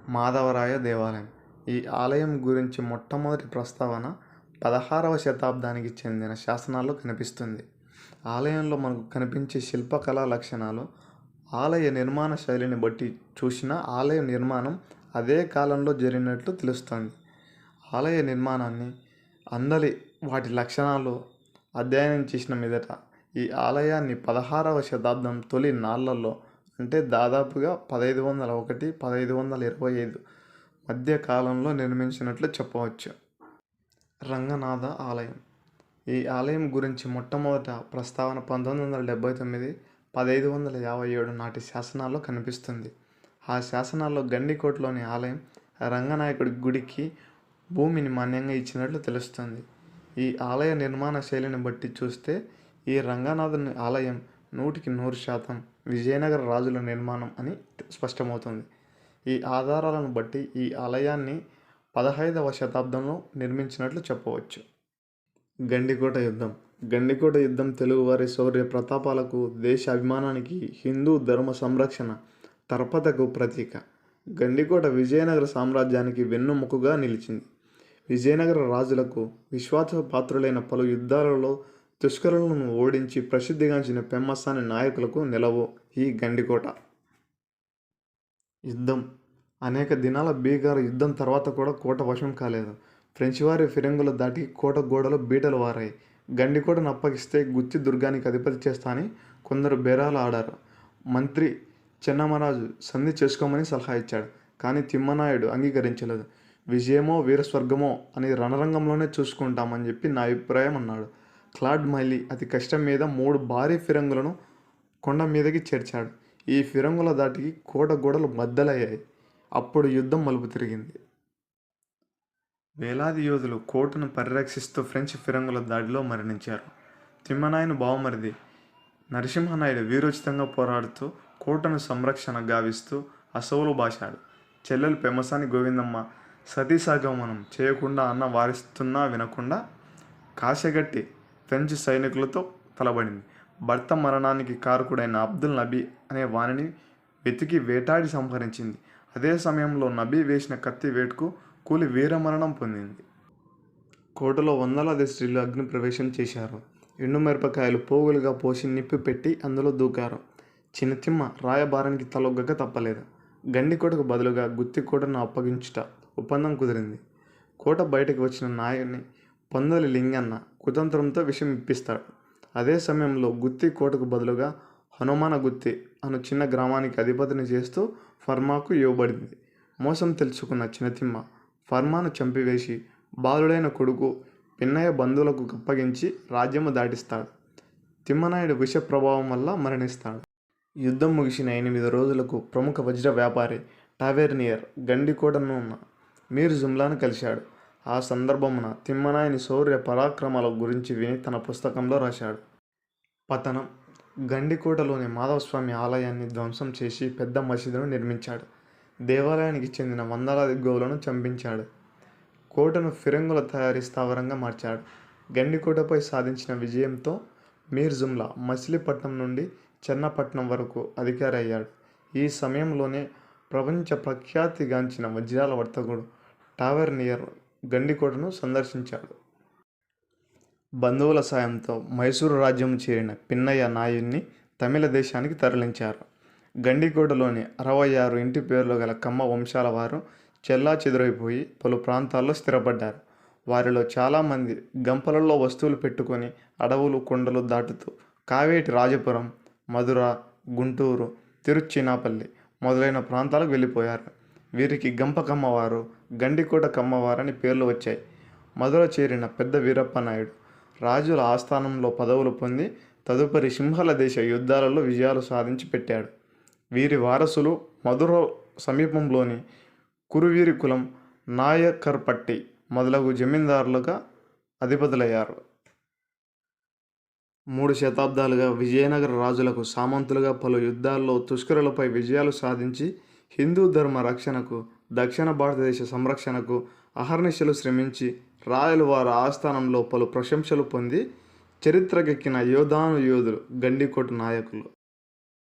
మాధవరాయ దేవాలయం. ఈ ఆలయం గురించి మొట్టమొదటి ప్రస్తావన 16వ శతాబ్దానికి చెందిన శాసనాల్లో కనిపిస్తుంది. ఆలయంలో మనకు కనిపించే శిల్పకళా లక్షణాలు, ఆలయ నిర్మాణ శైలిని బట్టి చూసినా ఆలయ నిర్మాణం అదే కాలంలో జరిగినట్లు తెలుస్తుంది. ఆలయ నిర్మాణాన్ని, అందలి వాటి లక్షణాలు అధ్యయనం చేసిన మీదట ఈ ఆలయాన్ని 16వ శతాబ్దం తొలి నాళ్లలో, అంటే దాదాపుగా 1501-1525 మధ్య కాలంలో నిర్మించినట్లు చెప్పవచ్చు. రంగనాథ ఆలయం. ఈ ఆలయం గురించి మొట్టమొదట ప్రస్తావన 1979-1557 నాటి శాసనాల్లో కనిపిస్తుంది. ఆ శాసనాల్లో గండికోటలోని ఆలయం రంగనాయకుడి గుడికి భూమిని మాన్యంగా ఇచ్చినట్లు తెలుస్తుంది. ఈ ఆలయ నిర్మాణ శైలిని బట్టి చూస్తే ఈ రంగనాథుని ఆలయం 100% విజయనగర రాజుల నిర్మాణం అని స్పష్టమవుతుంది. ఈ ఆధారాలను బట్టి ఈ ఆలయాన్ని 15వ శతాబ్దంలో నిర్మించినట్లు చెప్పవచ్చు. గండికోట యుద్ధం. గండికోట యుద్ధం తెలుగువారి శౌర్య ప్రతాపాలకు, దేశ అభిమానానికి, హిందూ ధర్మ సంరక్షణ తర్పతకు ప్రతీక. గండికోట విజయనగర సామ్రాజ్యానికి వెన్నుముకగా నిలిచింది. విజయనగర రాజులకు విశ్వాసపాత్రులైన పలు యుద్ధాలలో తుష్కరులను ఓడించి ప్రసిద్ధిగాంచిన పెమ్మసాని నాయకులకు నిలవు ఈ గండికోట. యుద్ధం. అనేక దినాల భీకర యుద్ధం తర్వాత కూడా కోట వశం కాలేదు. ఫ్రెంచి వారి ఫిరంగుల దాటి కోట గోడలు బీటలు వారాయి. గండికోటను అప్పగిస్తే గుత్తి దుర్గానికి అధిపతి చేస్తా అని కొందరు బేరాలు ఆడారు. మంత్రి చెన్నమరాజు సంధి చేసుకోమని సలహా ఇచ్చాడు. కానీ తిమ్మనాయుడు అంగీకరించలేదు. విజయమో వీరస్వర్గమో అని రణరంగంలోనే చూసుకుంటామని చెప్పి నా అభిప్రాయం అన్నాడు. క్లాడ్ మైలీ అతి కష్టం మీద 3 భారీ ఫిరంగులను కొండ మీదకి చేర్చాడు. ఈ ఫిరంగుల దాటికి కోట గోడలు బద్దలయ్యాయి. అప్పుడు యుద్ధం మలుపు తిరిగింది. వేలాది యోధులు కోటను పరిరక్షిస్తూ ఫ్రెంచ్ ఫిరంగుల దాడిలో మరణించారు. తిమ్మనాయని బావమరిది నరసింహనాయుడు వీరోచితంగా పోరాడుతూ కోటను సంరక్షణ గావిస్తూ అసవులు బాశాడు. చెల్లెలు పెమ్మసాని గోవిందమ్మ సతీసాగమనం చేయకుండా అన్న వారిస్తున్నా వినకుండా కాశగట్టి ఫ్రెంచ్ సైనికులతో తలబడింది. భర్త మరణానికి కారకుడైన అబ్దుల్ నబీ అనే వానిని వెతికి వేటాడి సంహరించింది. అదే సమయంలో నబీ వేసిన కత్తి వేటుకు కూలి వీరమరణం పొందింది. కోటలో వందలాది స్త్రీలు అగ్ని ప్రవేశం చేశారు. ఎండు మిరపకాయలు పోగులుగా పోసి నిప్పి పెట్టి అందులో దూకారు. చిన్నతిమ్మ రాయబారానికి తలొగ్గక తప్పలేదు. గండికోటకు బదులుగా గుత్తికోటను అప్పగించుట ఒప్పందం కుదిరింది. కోట బయటకు వచ్చిన నాయని పొందలి లింగన్న కుతంత్రంతో విషయం ఇప్పిస్తాడు. అదే సమయంలో గుత్తి కోటకు బదులుగా హనుమాన గుత్తి అను చిన్న గ్రామానికి అధిపతిని చేస్తూ ఫర్మాకు ఇవ్వబడింది. మోసం తెలుసుకున్న చిన్నతిమ్మ ఫర్మాను చంపివేసి బాలుడైన కొడుకు పిన్నయ్య బంధువులకు అప్పగించి రాజ్యము దాటిస్తాడు. తిమ్మనాయుడు విష ప్రభావం వల్ల మరణిస్తాడు. యుద్ధం ముగిసిన 8 రోజులకు ప్రముఖ వజ్ర వ్యాపారి టావెర్నియర్ గండికోటను ఉన్న మీర్ జుమ్లాను కలిశాడు. ఆ సందర్భమున తిమ్మనాయని శౌర్య పరాక్రమాల గురించి విని తన పుస్తకంలో రాశాడు. పతనం. గండికోటలోని మాధవస్వామి ఆలయాన్ని ధ్వంసం చేసి పెద్ద మసీదును నిర్మించాడు. దేవాలయానికి చెందిన వందలాది గోవులను చంపించాడు. కోటను ఫిరంగుల తయారీ స్థావరంగా మార్చాడు. గండికోటపై సాధించిన విజయంతో మీర్ జుమ్లా మచిలీపట్నం నుండి చెన్నపట్నం వరకు అధికారి అయ్యాడు. ఈ సమయంలోనే ప్రపంచ ప్రఖ్యాతిగాంచిన వజ్రాల వర్తకుడు టావెర్నియర్ గండికోటను సందర్శించాడు. బంధువుల సాయంతో మైసూరు రాజ్యం చేరిన పిన్నయ్య నాయుడిని తమిళ దేశానికి తరలించారు. గండికోటలోని 66 ఇంటి పేర్లు గల కమ్మ వంశాల వారు చెల్లాచెదురైపోయి పలు ప్రాంతాల్లో స్థిరపడ్డారు. వారిలో చాలామంది గంపలలో వస్తువులు పెట్టుకొని అడవులు కొండలు దాటుతూ కావేటి రాజపురం, మధుర, గుంటూరు, తిరుచినాపల్లి మొదలైన ప్రాంతాలకు వెళ్ళిపోయారు. వీరికి గంప కమ్మవారు, గండికోట కమ్మవారని పేర్లు వచ్చాయి. మధుర చేరిన పెద్ద వీరప్ప నాయుడు రాజుల ఆస్థానంలో పదవులు పొంది తదుపరి సింహళ దేశ యుద్ధాలలో విజయాలు సాధించి పెట్టాడు. వీరి వారసులు మధుర సమీపంలోని కురువీరి కులం, నాయకర్పట్టి మొదలగు జమీందారులుగా అధిపతులయ్యారు. 3 శతాబ్దాలుగా విజయనగర రాజులకు సామంతులుగా పలు యుద్ధాల్లో తుష్కరులపై విజయాలు సాధించి హిందూ ధర్మ రక్షణకు, దక్షిణ భారతదేశ సంరక్షణకు అహర్నిశలు శ్రమించి రాయలు వారి ఆస్థానంలో పలు ప్రశంసలు పొంది చరిత్రకెక్కిన యోధాను యోధులు గండికోట నాయకులు.